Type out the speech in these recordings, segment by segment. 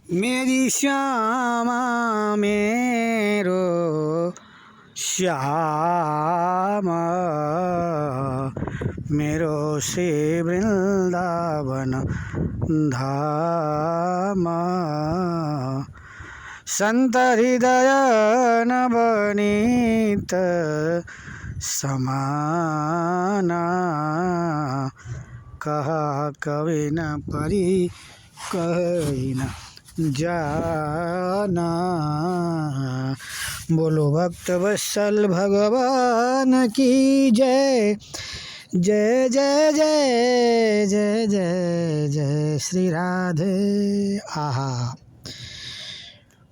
मेरी श्यामा मेरो श्यामा मेरो श्री वृंदावन धामा। संत हृदय नवनीत समाना कहा कवि न परी कही न जाना। बोलो भक्त वत्सल भगवान की जय जय जय जय जय जय जय श्री राधे। आहा,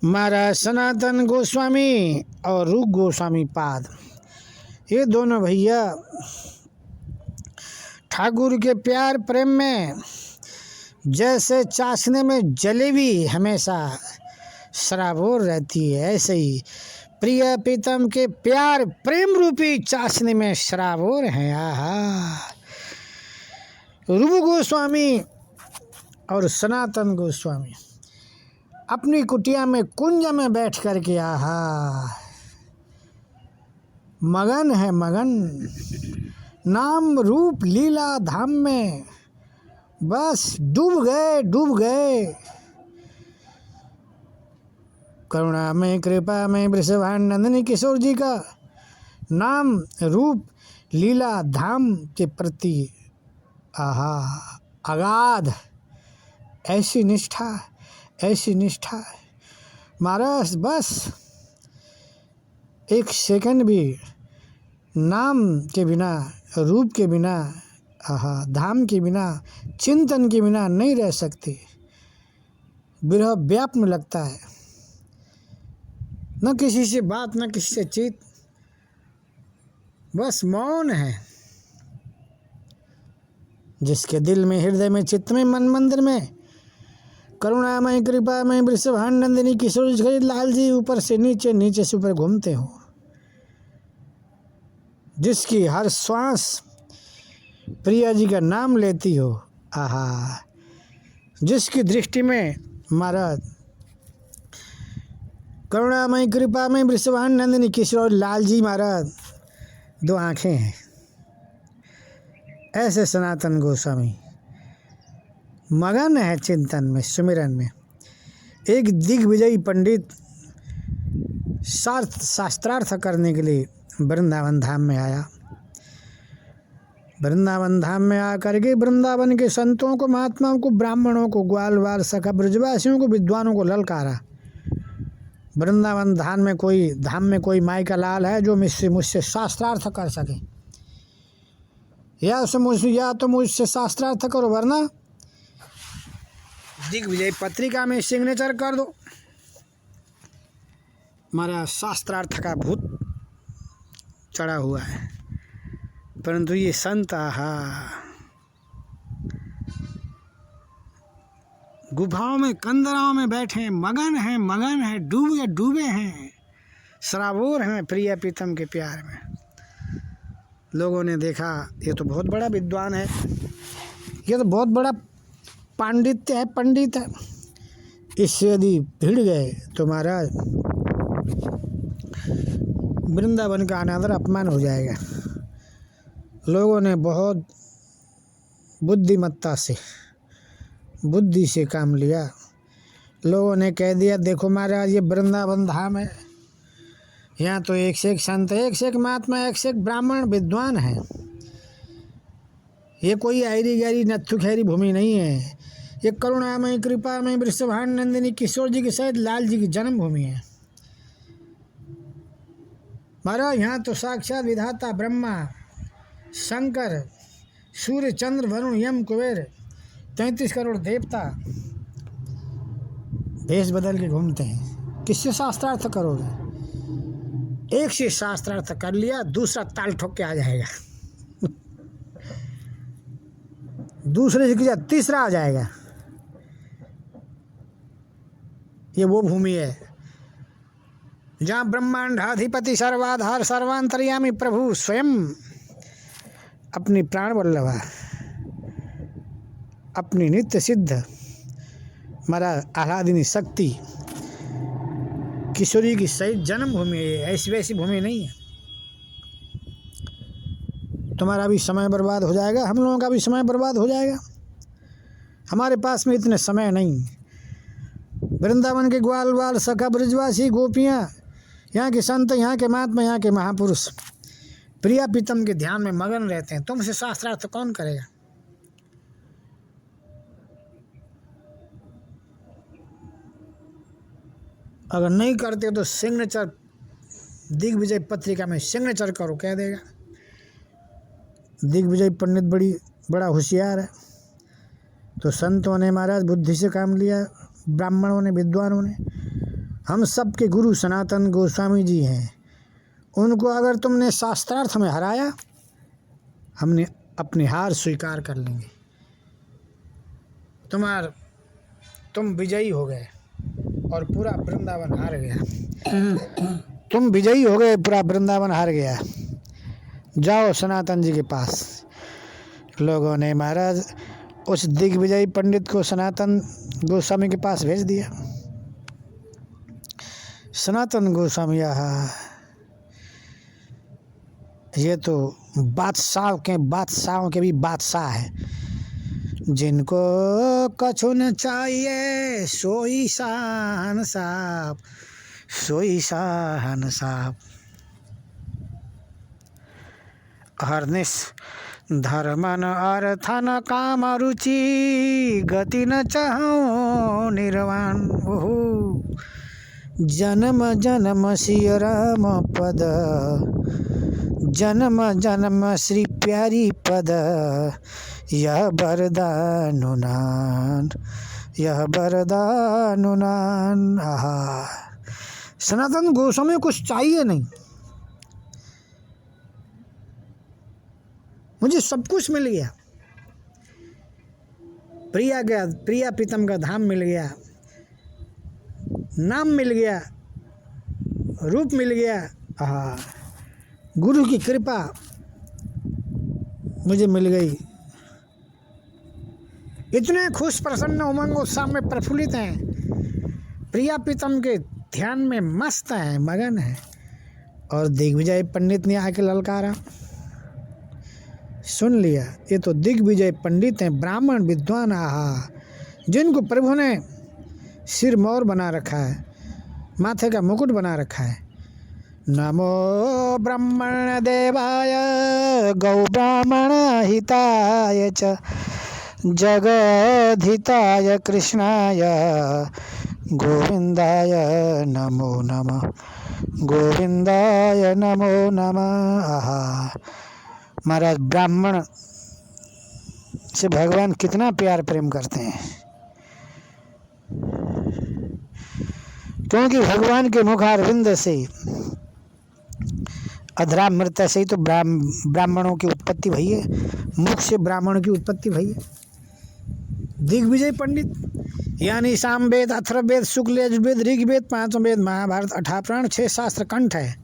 महाराज सनातन गोस्वामी और रूप गोस्वामी पाद, ये दोनों भैया ठाकुर के प्यार प्रेम में जैसे चाशने में जलेबी हमेशा सराबोर रहती है, ऐसे ही प्रिय प्रीतम के प्यार प्रेम रूपी चाशने में सराबोर हैं। आहा, रूप गोस्वामी और सनातन गोस्वामी अपनी कुटिया में कुंज में बैठ कर के आहा मगन है, मगन नाम रूप लीला धाम में बस डूब गए डूब गए। करुणा में कृपा में वृषभान नंदिनी किशोर जी का नाम रूप लीला धाम के प्रति आहा अगाध ऐसी निष्ठा महाराज, बस एक सेकंड भी नाम के बिना, रूप के बिना, आहा धाम के बिना, चिंतन के बिना नहीं रह सकते। विरह व्याप्त लगता है, न किसी से बात न किसी से चित, बस मौन है। जिसके दिल में हृदय में चित्त में मन मंदिर में करुणामय कृपामय वृषभान नंदिनी किशोर लाल जी ऊपर से नीचे नीचे से ऊपर घूमते हो, जिसकी हर श्वास प्रिया जी का नाम लेती हो। आहा, जिसकी दृष्टि में महाराज करुणामय कृपामय वृषभान नंदिनी किशोर लाल जी महाराज दो आँखें हैं, ऐसे सनातन गोस्वामी मगन है चिंतन में सुमिरन में। एक दिग्विजयी पंडित शास्त्रार्थ करने के लिए वृंदावन धाम में आया। वृंदावन धाम में आकर के वृंदावन के संतों को, महात्माओं को, ब्राह्मणों को, ग्वाल बाल सखा ब्रजवासियों को, विद्वानों को ललकारा। वृंदावन धाम में कोई माई का लाल है जो मुझसे शास्त्रार्थ कर सके, या तो मुझसे शास्त्रार्थ करो, वरना दिग्विजय पत्रिका में सिग्नेचर कर दो। हमारा शास्त्रार्थ का भूत चढ़ा हुआ है। परंतु ये संत आहा गुफाओं में कंदराओं में बैठे मगन है, डूबे हैं, सराबोर हैं प्रिय प्रीतम के प्यार में। लोगों ने देखा ये तो बहुत बड़ा विद्वान है, ये तो बहुत बड़ा पांडित्य है, पंडित है, इससे यदि भिड़ गए तो महाराज वृंदावन का अनादर अपमान हो जाएगा। लोगों ने बहुत बुद्धि से काम लिया। लोगों ने कह दिया देखो महाराज ये वृंदावन धाम है, यहाँ तो एक से एक संत, एक से एक महात्मा, एक से एक ब्राह्मण विद्वान है। ये कोई ऐरी गैरी नत्थु खैरी भूमि नहीं है, ये करुणामय कृपामय वृषभान नंदिनी किशोर जी के सहित लाल जी की जन्मभूमि है। महाराज यहाँ तो साक्षात विधाता ब्रह्मा शंकर सूर्य चंद्र वरुण यम कुबेर 33 करोड़ देवता भेष बदल के घूमते हैं। किससे शास्त्रार्थ करोगे? एक से शास्त्रार्थ कर लिया, दूसरा ताल ठोक के आ जाएगा दूसरे से किया तीसरा आ जाएगा। ये वो भूमि है जहाँ ब्रह्मांडाधिपति सर्वाधार सर्वांतर्यामी प्रभु स्वयं अपनी प्राण वल्लभा अपनी नित्य सिद्ध हमारा आह्लादिनी शक्ति किशोरी की सही जन्मभूमि है, ऐसी वैसी भूमि नहीं है। तुम्हारा भी समय बर्बाद हो जाएगा, हम लोगों का भी समय बर्बाद हो जाएगा। हमारे पास में इतने समय नहीं। वृंदावन के ग्वाल बाल सखा ब्रजवासी गोपियाँ, यहाँ के संत, यहाँ के महात्मा, यहाँ के महापुरुष प्रिया प्रीतम के ध्यान में मगन रहते हैं। तुमसे शास्त्रार्थ कौन करेगा? अगर नहीं करते तो सिग्नेचर दिग्विजय पत्रिका में सिग्नेचर करो कह देगा। दिग्विजय पंडित बड़ा होशियार है। तो संतों ने महाराज बुद्धि से काम लिया, ब्राह्मणों ने, विद्वानों ने। हम सब के गुरु सनातन गोस्वामी जी हैं। उनको अगर तुमने शास्त्रार्थ में हराया, हमने अपनी हार स्वीकार कर लेंगे। तुम विजयी हो गए और पूरा वृंदावन हार गया। तुम विजयी हो गए, पूरा वृंदावन हार गया। जाओ सनातन जी के पास। लोगों ने महाराज उस दिग्विजय पंडित को सनातन गोस्वामी के पास भेज दिया। सनातन गोस्वामी ये तो बादशाहों के भी बादशाह है। जिनको कछु न चाहिए सोई शान साहब, सोई शान साहब। हरनिश धर्मन अर्थन काम रुचि, गति न चाहो निर्वाण। ओहो जन्म जन्म सिय राम पद, जन्म जन्म श्री प्यारी पद। यह वरदानुनान, यह वरदानुनान। आहा, सनातन गोस्वामी कुछ चाहिए नहीं, मुझे सब कुछ मिल गया। प्रिया प्रीतम का धाम मिल गया, नाम मिल गया, रूप मिल गया। आहा, गुरु की कृपा मुझे मिल गई। इतने खुश प्रसन्न उमंग उत्साह में प्रफुल्लित हैं, प्रिया प्रीतम के ध्यान में मस्त हैं, मगन हैं। और दिग्विजय पंडित ने आके ललकारा, सुन लिया। ये तो दिग्विजय पंडित हैं, ब्राह्मण विद्वान। आहा, जिनको प्रभु ने सिर मोर बना रखा है, माथे का मुकुट बना रखा है। नमो ब्रह्मण देवाय गौ ब्राह्मण हिताय च, जगद्धिताय कृष्णाय गोविंदाय नमो नमः, गोविंदाय नमो नमः। आहा, महाराज ब्राह्मण से भगवान कितना प्यार प्रेम करते हैं, क्योंकि भगवान के मुखारविंद से, अधरामृत से ही तो ब्राह्मणों की उत्पत्ति भई है, मुख से ब्राह्मण की उत्पत्ति भई है। दिग्विजय पंडित यानी सामवेद, अथर्ववेद, शुक्ल यजुर्वेद, ऋग्वेद, 5 वेद, महाभारत, 18 पुराण, 6 शास्त्र कंठ है।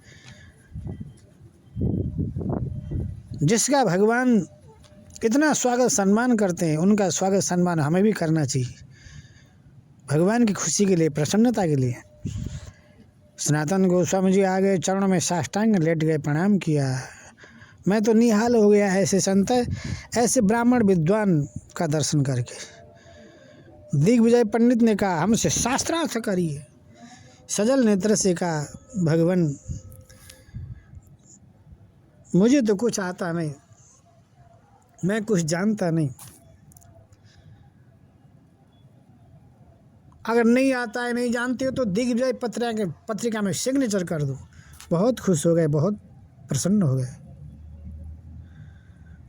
जिसका भगवान इतना स्वागत सम्मान करते हैं, उनका स्वागत सम्मान हमें भी करना चाहिए, भगवान की खुशी के लिए, प्रसन्नता के लिए। सनातन गोस्वामी जी आ गए, चरणों में साष्टांग लेट गए, प्रणाम किया। मैं तो निहाल हो गया ऐसे संत, ऐसे ब्राह्मण विद्वान का दर्शन करके। दिग्विजय पंडित ने कहा, हमसे शास्त्रार्थ करिए। सजल नेत्र से कहा, भगवान मुझे तो कुछ आता नहीं, मैं कुछ जानता नहीं। अगर नहीं आता है, नहीं जानते हो तो दिग्विजय पत्रिका में सिग्नेचर कर दो। बहुत खुश हो गए, बहुत प्रसन्न हो गए।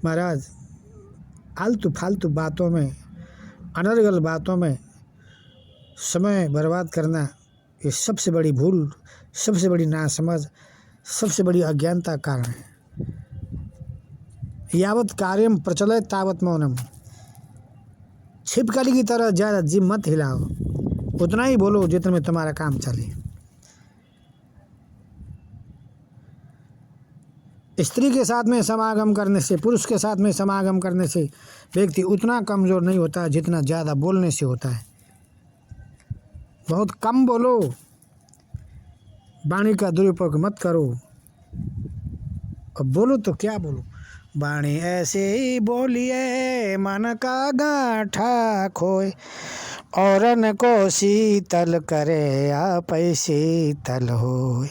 महाराज आलतू फालतू बातों में, अनर्गल बातों में समय बर्बाद करना ये सबसे बड़ी भूल, सबसे बड़ी नासमझ, सबसे बड़ी अज्ञानता का कारण है। यावत कार्यम प्रचलित तावत मौनम। छिपकली की तरह ज़्यादा जिम मत हिलाओ, उतना ही बोलो जितने में तुम्हारा काम चले। स्त्री के साथ में समागम करने से, पुरुष के साथ में समागम करने से व्यक्ति उतना कमज़ोर नहीं होता जितना ज़्यादा बोलने से होता है। बहुत कम बोलो, वाणी का दुरुपयोग मत करो। अब बोलो तो क्या बोलो, वाणी ऐसे ही बोलिए मन का गांठा खोए, औरन को शीतल करे आप शीतल होए।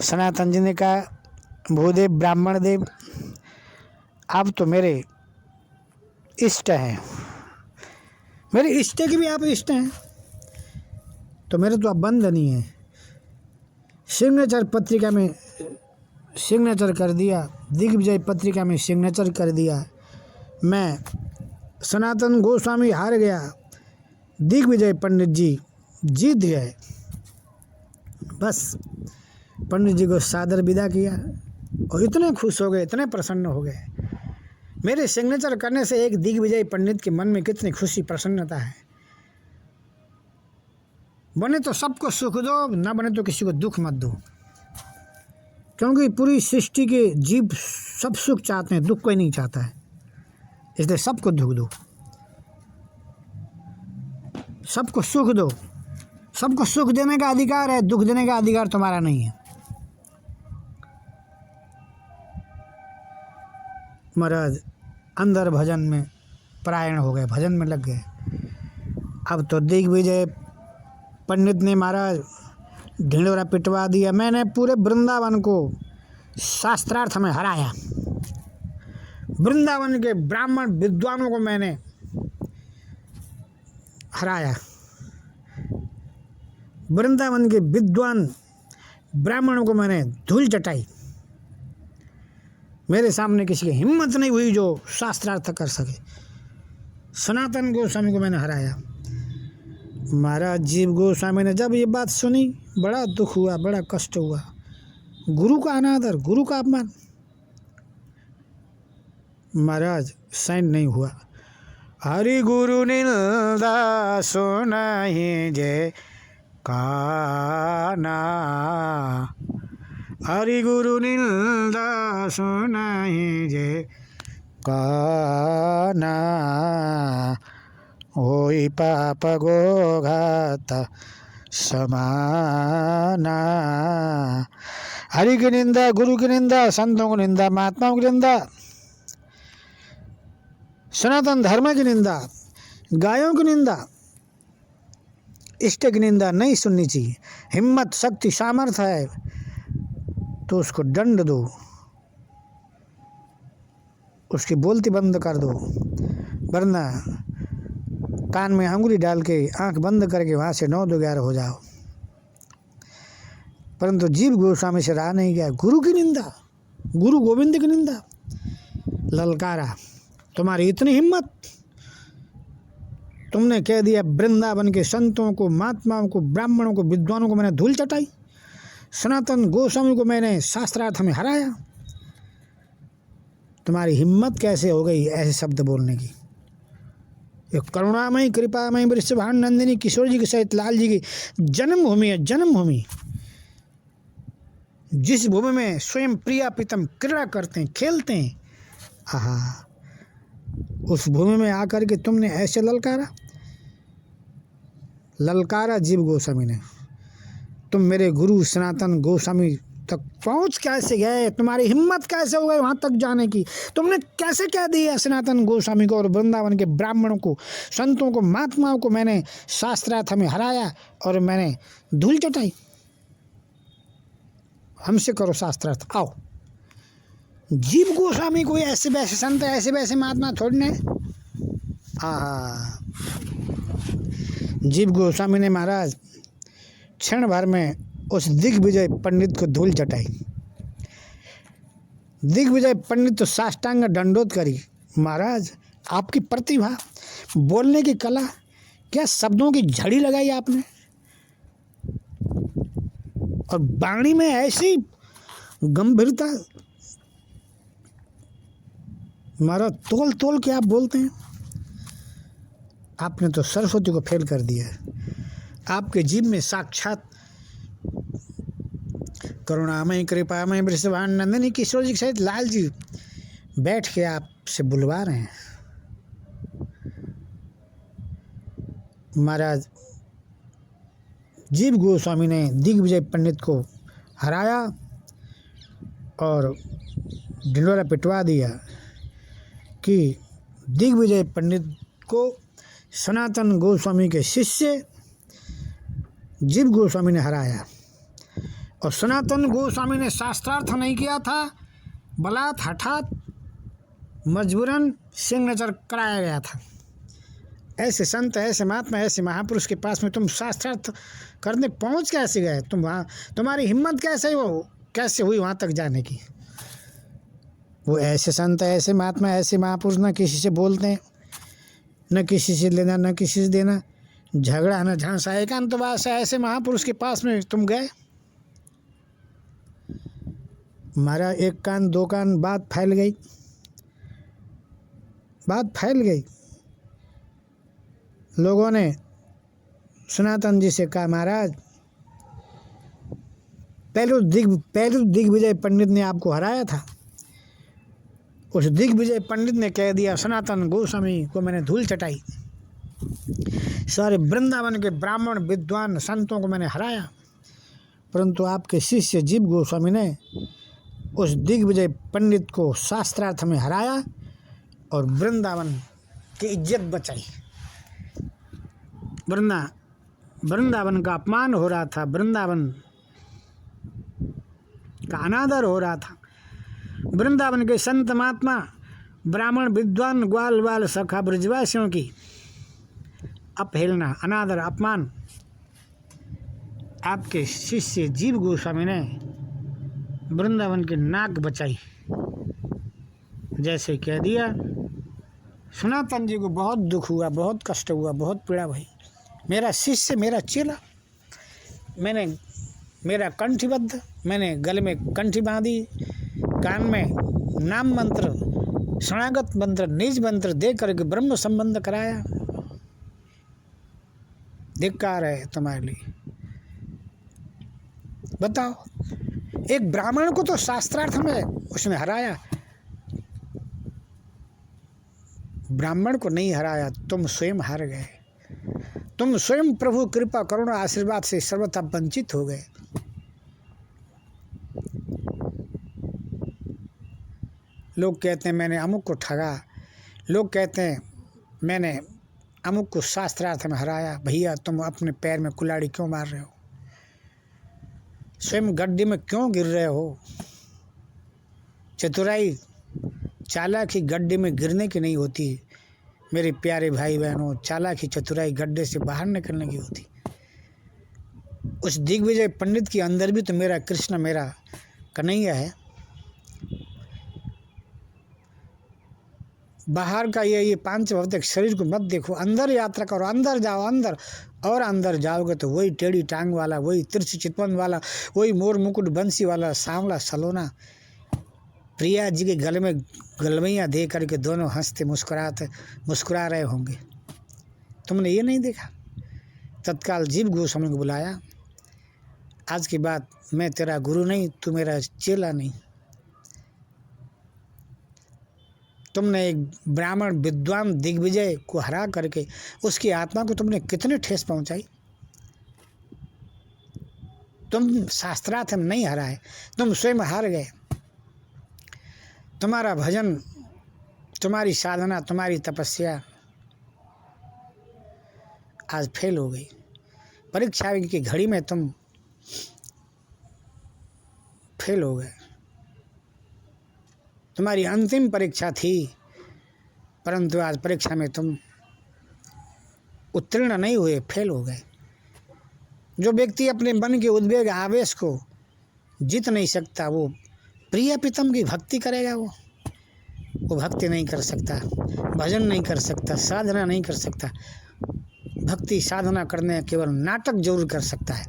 सनातन जी ने कहा, भूदेव ब्राह्मण देव आप तो मेरे इष्ट हैं, मेरे इष्ट के भी आप इष्ट हैं, तो मेरे तो अब बंद नहीं है। सिग्नेचर पत्रिका में सिग्नेचर कर दिया, दिग्विजय पत्रिका में सिग्नेचर कर दिया। मैं सनातन गोस्वामी हार गया, दिग्विजय पंडित जी जीत गए। बस पंडित जी को सादर विदा किया और इतने खुश हो गए, इतने प्रसन्न हो गए। मेरे सिग्नेचर करने से एक दिग्विजय पंडित के मन में कितनी खुशी प्रसन्नता है। बने तो सबको सुख दो, ना बने तो किसी को दुख मत दो, क्योंकि पूरी सृष्टि के जीव सब सुख चाहते हैं, दुख कोई नहीं चाहता है। इसलिए सबको दुख दो, सबको सुख दो। सबको सुख देने का अधिकार है, दुख देने का अधिकार तुम्हारा नहीं है। महाराज अंदर भजन में परायण हो गए, भजन में लग गए। अब तो दिग्विजय पंडित ने महाराज ढिंढोरा पिटवा दिया। मैंने पूरे वृंदावन को शास्त्रार्थ में हराया, वृंदावन के ब्राह्मण विद्वानों को मैंने हराया, वृंदावन के विद्वान ब्राह्मणों को मैंने धूल चटाई। मेरे सामने किसी की हिम्मत नहीं हुई जो शास्त्रार्थ कर सके। सनातन गोस्वामी को मैंने हराया। महाराज जीव गोस्वामी ने जब ये बात सुनी, बड़ा दुख हुआ, बड़ा कष्ट हुआ। गुरु का अनादर, गुरु का अपमान। महाराज सहन नहीं हुआ। हरि गुरु निंदा सुनाहि जे काना, हरि गुरु निंदा सुनाहि जे काना, होई पाप गोघात समाना। हरि की निंदा, गुरु की निंदा, संतों की निंदा, महात्माओं की निंदा, सनातन धर्म की निंदा, गायों की निंदा, इष्ट की निंदा नहीं सुननी चाहिए। हिम्मत, शक्ति, सामर्थ्य है तो उसको दंड दो, उसकी बोलती बंद कर दो, वरना कान में अंगुली डाल के आंख बंद करके वहाँ से 9-11 हो जाओ। परंतु जीव गोस्वामी से रहा नहीं गया। गुरु की निंदा, गुरु गोविंद की निंदा, ललकारा, तुम्हारी इतनी हिम्मत, तुमने कह दिया वृंदावन के संतों को, महात्माओं को, ब्राह्मणों को, विद्वानों को मैंने धूल चटाई, सनातन गोस्वामी को मैंने शास्त्रार्थ में हराया। तुम्हारी हिम्मत कैसे हो गई ऐसे शब्द बोलने की। ये करुणामयी कृपामयी वृषभान नंदिनी किशोर जी के सहित लाल जी की जन्मभूमि है, जन्मभूमि, जिस भूमि में स्वयं प्रिया प्रीतम क्रीड़ा करते हैं, खेलते हैं। आहा, उस भूमि में आकर के तुमने ऐसे ललकारा, ललकारा जीव गोस्वामी ने। तुम मेरे गुरु सनातन गोस्वामी तक पहुंच कैसे गए? तुम्हारी हिम्मत कैसे हो गई वहां तक जाने की? तुमने कैसे कह दिया सनातन गोस्वामी को और वृंदावन के ब्राह्मणों को, संतों को, महात्माओं को मैंने शास्त्रार्थ में हराया और मैंने धूल चटाई? हमसे करो शास्त्रार्थ, आओ। जीव गोस्वामी कोई ऐसे वैसे संत, ऐसे वैसे महात्मा थोड़ी ने। जीव गोस्वामी ने महाराज क्षण भर में उस दिग्विजय पंडित को धूल चटाई। दिग्विजय पंडित तो साष्टांग दंडोत करी। महाराज आपकी प्रतिभा, बोलने की कला, क्या शब्दों की झड़ी लगाई आपने, और वाणी में ऐसी गंभीरता। महाराज तोल तोल के आप बोलते हैं। आपने तो सरस्वती को फेल कर दिया है। आपके जीव में साक्षात करुणामय कृपामय वृषभान नंदिनी किशोर जी के सहित लाल जी बैठ के आपसे बुलवा रहे हैं। महाराज जीव गोस्वामी ने दिग्विजय पंडित को हराया और ढिंडोरा पिटवा दिया कि दिग्विजय पंडित को सनातन गोस्वामी के शिष्य जीव गोस्वामी ने हराया। और सनातन गोस्वामी ने शास्त्रार्थ नहीं किया था, बलात् हठात मजबूरन सिग्नेचर कराया गया था। ऐसे संत, ऐसे महात्मा, ऐसे महापुरुष के पास में तुम शास्त्रार्थ करने पहुंच कैसे गए? तुम वहाँ, तुम्हारी हिम्मत कैसे हुई वहाँ तक जाने की? वो ऐसे संत, ऐसे महात्मा, ऐसे महापुरुष न किसी से बोलते हैं, न किसी से लेना न किसी से देना, झगड़ा न झांसा, एकांतवास है। ऐसे महापुरुष के पास में तुम गए, हमारा एक कान दो कान बात फैल गई। लोगों ने सनातन जी से कहा, महाराज पहले दिग्विजय पंडित ने आपको हराया था। उस दिग्विजय पंडित ने कह दिया सनातन गोस्वामी को मैंने धूल चटाई, सारे वृंदावन के ब्राह्मण विद्वान संतों को मैंने हराया। परंतु आपके शिष्य जीव गोस्वामी ने उस दिग्विजय पंडित को शास्त्रार्थ में हराया और वृंदावन की इज्जत बचाई। वृंदावन का अपमान हो रहा था, वृंदावन का अनादर हो रहा था। वृंदावन के संत महात्मा ब्राह्मण विद्वान ग्वाल बाल सखा ब्रजवासियों की अपहेलना, अनादर, अपमान आपके शिष्य जीव गोस्वामी ने वृंदावन की नाक बचाई। जैसे कह दिया, सनातन जी को बहुत दुख हुआ, बहुत कष्ट हुआ, बहुत पीड़ा भई। मेरा शिष्य, मेरा चेला, मेरा कंठीबद्ध, मैंने गले में कंठी बांधी, कान में नाम मंत्र, शरणागत मंत्र, निज मंत्र दे करके ब्रह्म संबंध कराया। धिक्कार है तुम्हारे लिए। बताओ, एक ब्राह्मण को तो शास्त्रार्थ में उसने हराया, ब्राह्मण को नहीं हराया। तुम स्वयं हार गए। तुम स्वयं प्रभु कृपा करुणा आशीर्वाद से सर्वथा वंचित हो गए। लोग कहते हैं मैंने अमुक को ठगा, लोग कहते हैं मैंने अमुक को शास्त्रार्थ में हराया। भैया, तुम अपने पैर में कुल्हाड़ी क्यों मार रहे हो? स्वयं गड्ढे में क्यों गिर रहे हो? चतुराई, चालाकी गड्ढे में गिरने की नहीं होती मेरे प्यारे भाई बहनों। चालाकी, चतुराई गड्ढे से बाहर निकलने की होती। उस दिग्विजय पंडित के अंदर भी तो मेरा कृष्ण, मेरा कन्हैया है। बाहर का ये पांच भौतिक शरीर को मत देखो, अंदर यात्रा करो, अंदर जाओ, अंदर। और अंदर जाओगे तो वही टेढ़ी टांग वाला, वही तिरछी चितवन वाला, वही मोर मुकुट बंसी वाला सांवला सलोना प्रिया जी के गले में गलवैयाँ दे करके दोनों हंसते मुस्कुरा रहे होंगे। तुमने ये नहीं देखा? तत्काल जीव गोस्वामी को बुलाया, आज के बाद मैं तेरा गुरु नहीं, तू मेरा चेला नहीं। तुमने एक ब्राह्मण विद्वान दिग्विजय को हरा करके उसकी आत्मा को तुमने कितने ठेस पहुंचाई। तुम शास्त्रार्थ में नहीं हराए, तुम स्वयं हार गए। तुम्हारा भजन, तुम्हारी साधना, तुम्हारी तपस्या आज फेल हो गई। परीक्षा की घड़ी में तुम फेल हो गए। तुम्हारी अंतिम परीक्षा थी, परंतु आज परीक्षा में तुम उत्तीर्ण नहीं हुए, फेल हो गए। जो व्यक्ति अपने मन के उद्वेग आवेश को जीत नहीं सकता, वो प्रिय प्रीतम की भक्ति करेगा? वो भक्ति नहीं कर सकता, भजन नहीं कर सकता, साधना नहीं कर सकता। भक्ति साधना करने केवल नाटक जरूर कर सकता है।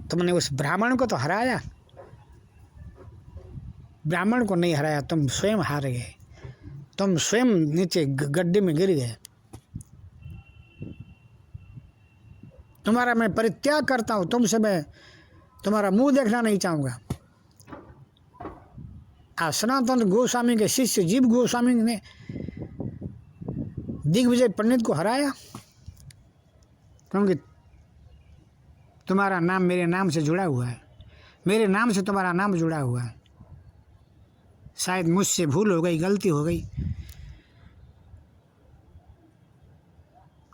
तुमने उस ब्राह्मण को तो हराया, ब्राह्मण को नहीं हराया। तुम स्वयं हार गए, तुम स्वयं नीचे गड्ढे में गिर गए। तुम्हारा मैं परित्याग करता हूँ, तुमसे मैं तुम्हारा मुंह देखना नहीं चाहूँगा। सनातन गोस्वामी के शिष्य जीव गोस्वामी ने दिग्विजय पंडित को हराया, क्योंकि तुम्हारा नाम मेरे नाम से जुड़ा हुआ है, मेरे नाम से तुम्हारा नाम जुड़ा हुआ है। शायद मुझसे भूल हो गई, गलती हो गई,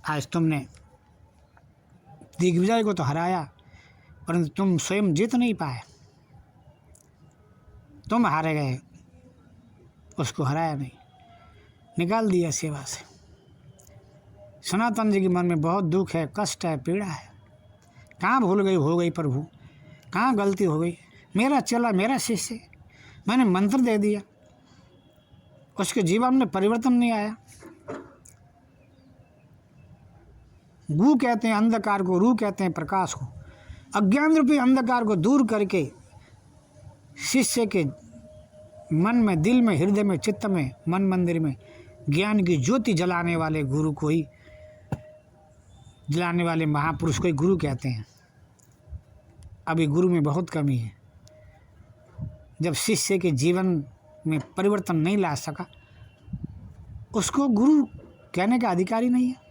आज तुमने दिग्विजय को तो हराया, परंतु तुम स्वयं जीत नहीं पाए, तुम हारे गए, उसको हराया नहीं, निकाल दिया सेवा से। सनातन जी के मन में बहुत दुख है, कष्ट है, पीड़ा है। कहाँ भूल गई हो गई प्रभु, कहाँ गलती हो गई, मेरा चला, मेरा शिष्य, मैंने मंत्र दे दिया, उसके जीवन में परिवर्तन नहीं आया। गु कहते हैं अंधकार को, रू कहते हैं प्रकाश को। अज्ञान रूपी अंधकार को दूर करके शिष्य के मन में, दिल में, हृदय में, चित्त में, मन मंदिर में ज्ञान की ज्योति जलाने वाले गुरु को ही, जलाने वाले महापुरुष को ही गुरु कहते हैं। अभी गुरु में बहुत कमी है। जब शिष्य के जीवन में परिवर्तन नहीं ला सका, उसको गुरु कहने का अधिकारी नहीं है।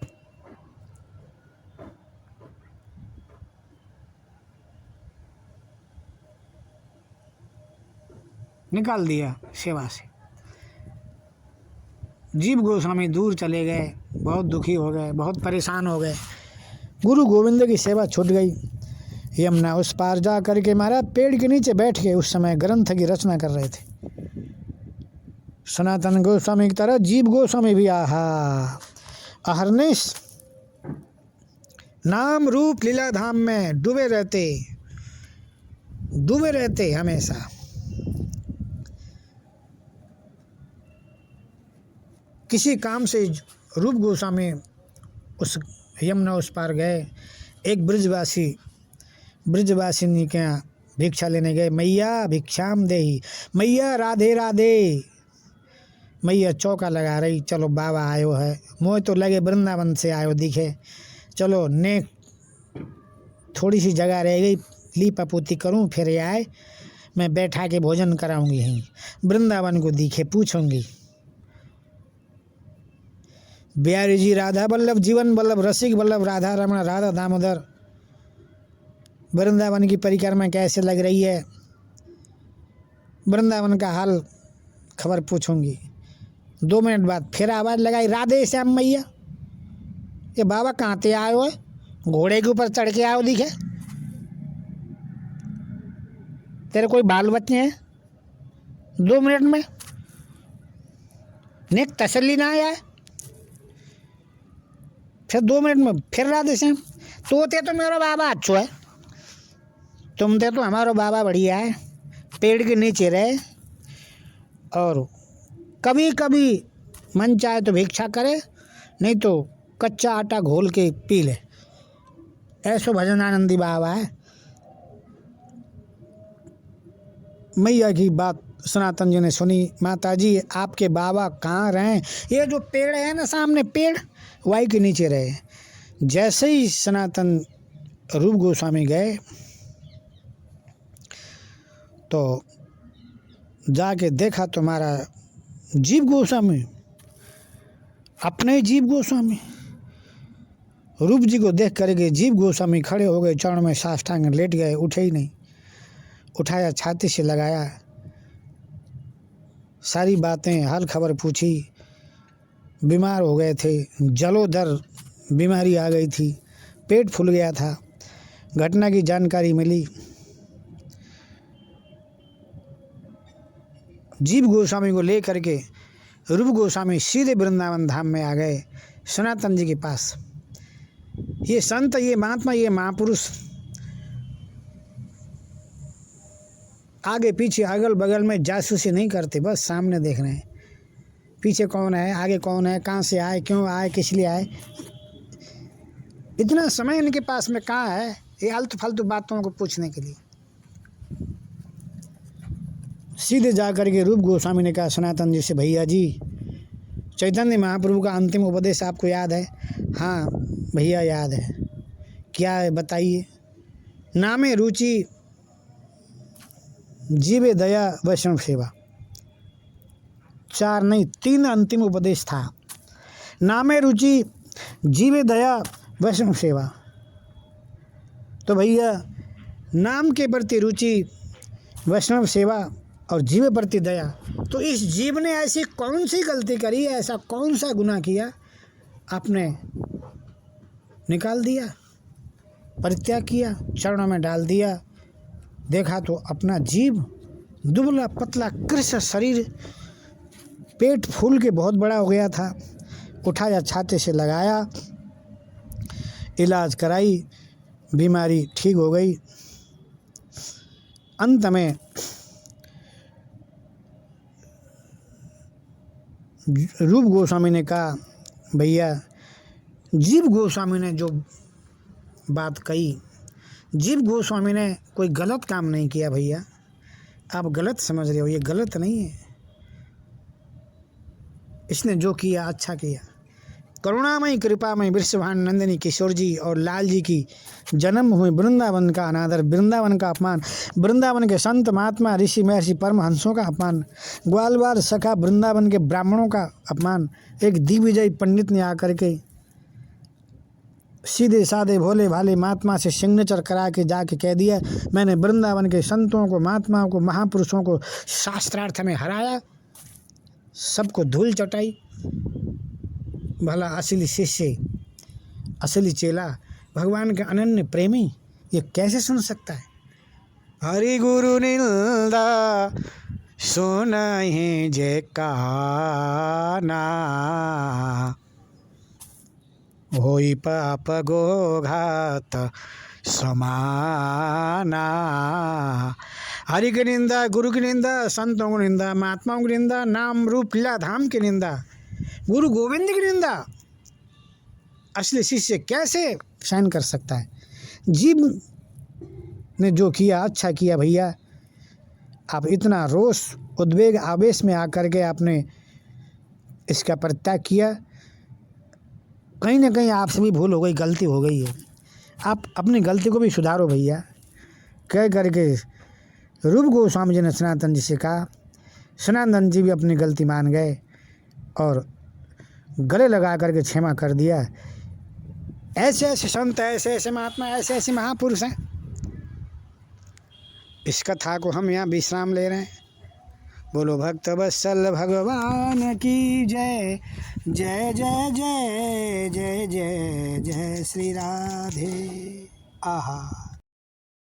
निकाल दिया सेवा से। जीव गोस्वामी दूर चले गए, बहुत दुखी हो गए, बहुत परेशान हो गए। गुरु गोविंद की सेवा छूट गई। यमुना उस पार जा करके महाराज पेड़ के नीचे बैठ के उस समय ग्रंथ की रचना कर रहे थे। सनातन गोस्वामी की तरह जीव गोस्वामी भी आहा अहरनिश नाम रूप लीला धाम में डूबे रहते हमेशा। किसी काम से रूप गोस्वामी उस यमुना उस पार गए। एक ब्रजवासिनी के यहाँ भिक्षा लेने गए। मैया भिक्षाम देही, मैया राधे राधे। मैया चौका लगा रही, चलो बाबा आयो है, मोह तो लगे वृंदावन से आयो दिखे, चलो ने थोड़ी सी जगह रह गई, लीपा पोती करूँ फिर आए, मैं बैठा के भोजन कराऊंगी यहीं, वृंदावन को दिखे पूछूंगी। बिहारी जी राधा वल्लभ, जीवन वल्लभ, रसिक वल्लभ, राधा रमण, राधा दामोदर, वृंदावन की परिक्रमा कैसे लग रही है, वृंदावन का हाल खबर पूछूंगी। 2 मिनट बाद फिर आवाज़ लगाई, राधे श्याम मैया। ये बाबा कहाँ से आए हो, घोड़े के ऊपर चढ़ के आओ दिखे, तेरे कोई बाल बच्चे हैं? 2 मिनट में नेक तसल्ली ना आया। फिर 2 मिनट में फिर राधे श्याम। तो मेरा बाबा अच्छो है, तुम तो हमारा बाबा बढ़िया है। पेड़ के नीचे रहे और कभी कभी मन चाहे तो भिक्षा करे, नहीं तो कच्चा आटा घोल के पी ले। ऐसो भजनानंदी बाबा है। मैया की बात सनातन जी ने सुनी। माता जी आपके बाबा कहाँ रहे? ये जो पेड़ है ना सामने, पेड़ वाई के नीचे रहे। जैसे ही सनातन रूप गोस्वामी गए तो जाके देखा तुम्हारा जीव गोस्वामी, अपने ही जीव गोस्वामी। रूप जी को देख करके जीव गोस्वामी खड़े हो गए, चरण में साष्टांग लेट गए, उठे ही नहीं। उठाया, छाती से लगाया, सारी बातें हाल खबर पूछी। बीमार हो गए थे, जलोदर बीमारी आ गई थी, पेट फूल गया था, घटना की जानकारी मिली। जीव गोस्वामी को लेकर के रूप गोस्वामी सीधे वृंदावन धाम में आ गए, सनातन जी के पास। ये संत, ये महात्मा, ये महापुरुष आगे पीछे अगल बगल में जासूसी नहीं करते, बस सामने देख रहे हैं पीछे कौन है, आगे कौन है, कहाँ से आए, क्यों आए, किस लिए आए। इतना समय इनके पास में कहाँ है ये आलतू फालतू बातों को पूछने के लिए। सीधे जा कर के रूप गोस्वामी ने कहा सनातन जी से, भैया जी चैतन्य महाप्रभु का अंतिम उपदेश आपको याद है? हाँ भैया याद है। क्या है बताइए? नामे रुचि, जीवे दया, वैष्णव सेवा। 4 नहीं 3 अंतिम उपदेश था। नामे रुचि, जीवे दया, वैष्णव सेवा। तो भैया नाम के प्रति रुचि, वैष्णव सेवा और जीव प्रति दया। तो इस जीव ने ऐसी कौन सी गलती करी, ऐसा कौन सा गुनाह किया, आपने निकाल दिया, परित्याग किया, चरणों में डाल दिया। देखा तो अपना जीव दुबला पतला कृष्ण शरीर, पेट फूल के बहुत बड़ा हो गया था। उठाया, छाते से लगाया, इलाज कराई, बीमारी ठीक हो गई। अंत में रूप गोस्वामी ने कहा, भैया जीव गोस्वामी ने जो बात कही, जीव गोस्वामी ने कोई गलत काम नहीं किया भैया, आप गलत समझ रहे हो, ये गलत नहीं है। इसने जो किया अच्छा किया। करुणामयी कृपामयी वृषभान नंदिनी किशोर जी और लाल जी की जन्मभूमि वृंदावन का अनादर, वृंदावन का अपमान, वृंदावन के संत महात्मा ऋषि महर्षि परमहंसों का अपमान, ग्वालवाल सखा वृंदावन के ब्राह्मणों का अपमान। एक दिग्विजयी पंडित ने आकर के सीधे साधे भोले भाले महात्मा से सिग्नेचर करा के जाके कह दिया, मैंने वृंदावन के संतों को, महात्माओं को, महापुरुषों को शास्त्रार्थ में हराया, सबको धूल चटाई। भला असली शिष्य, असली चेला, भगवान के अनन्य प्रेमी ये कैसे सुन सकता है। हरि गुरु निंदा सुनहि जे काना, होई पाप गो घात समाना। हरि की निंदा, गुरु की निंदा, संतों की निंदा, महात्माओं की निंदा, नाम रूप लीला धाम की निंदा, गुरु गोविंद की निंदा असली शिष्य कैसे सहन कर सकता है। जीव ने जो किया अच्छा किया भैया। आप इतना रोष उद्वेग आवेश में आकर के आपने इसका परित्याग किया। कहीं ना कहीं आपसे भी भूल हो गई, गलती हो गई है। आप अपनी गलती को भी सुधारो भैया। कह करके रूप गोस्वामी जी ने सनातन जी से कहा। सनातन जी भी अपनी गलती मान गए और गले लगा करके क्षमा कर दिया। ऐसे ऐसे संत, ऐसे ऐसे महात्मा, ऐसे ऐसे महापुरुष हैं। इस कथा को हम यहाँ विश्राम ले रहे हैं। बोलो भक्त वत्सल भगवान की जय। जय जय जय जय जय जय श्री राधे। आहा।